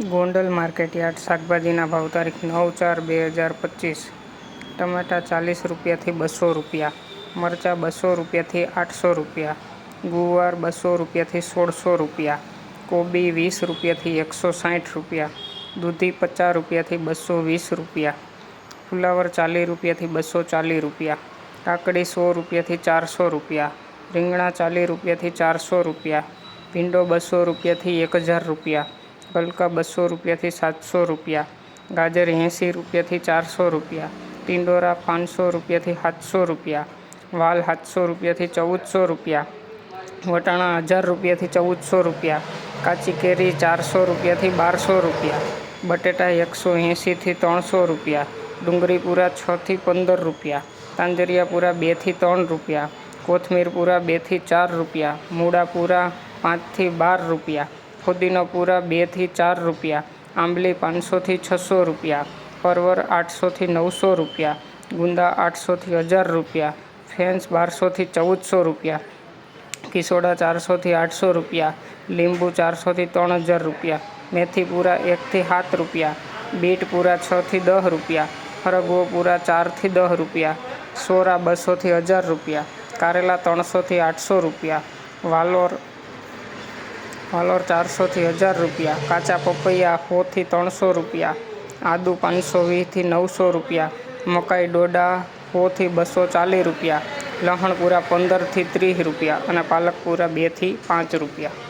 Gondal market yard શાકભાજીના ભાવ તારીખ 9/4/2025। ટમાટા 40 રૂપિયાથી 200 રૂપિયા, મરચાં 200 રૂપિયાથી 800 રૂપિયા, ગુવાર 200 રૂપિયાથી 1600 રૂપિયા, કોબી 20 રૂપિયાથી 160 રૂપિયા, દૂધી 50 રૂપિયાથી 220 રૂપિયા, ફુલાવર 40 રૂપિયાથી 240 રૂપિયા, કાકડી 100 રૂપિયાથી 400 રૂપિયા, રીંગણા 40 રૂપિયાથી 400 રૂપિયા, ભીંડો 200 રૂપિયાથી 1000 રૂપિયા, ગલકા 200 રૂપિયાથી 700 રૂપિયા, ગાજર 80 રૂપિયાથી 400 રૂપિયા, ટિંડોરા 500 રૂપિયાથી 700 રૂપિયા, વાલ 700 રૂપિયાથી 1400 રૂપિયા, વટાણા 1000 રૂપિયાથી 1400 રૂપિયા, કાચી કેરી 400 રૂપિયાથી 1200 રૂપિયા, બટેટા 180થી 300 રૂપિયા, ડુંગળી પૂરા 6થી 15 રૂપિયા, તાંજરિયા પૂરા 2થી 3 રૂપિયા, કોથમીર પૂરા 2થી 4 રૂપિયા, મૂળા પૂરા 5થી 12 રૂપિયા, ફુદીનો પૂરા 2થી 4 રૂપિયા, આંબલી 500થી 600 રૂપિયા, પરવર 800થી 900 રૂપિયા, ગુંદા 800થી 1000 રૂપિયા, ફેન્સ 1200થી 1400 રૂપિયા, કિસોડા 400થી 800 રૂપિયા, લીંબુ 400થી 3000 રૂપિયા, મેથી પૂરા 1થી 7 રૂપિયા, બીટ પૂરા 6થી 10 રૂપિયા, હરગવો પૂરા 4થી 10 રૂપિયા, સોરા 200થી 1000 રૂપિયા, કારેલા 300થી 800 રૂપિયા, વાલોર 400થી 1000 રૂપિયા, કાચા પપૈયા 100થી 300 રૂપિયા, આદુ 520થી 900 રૂપિયા, મકાઈ ડોડા 100થી 240 રૂપિયા, લહણ પૂરા 15થી 30 રૂપિયા અને પાલક પૂરા 2થી 5 રૂપિયા।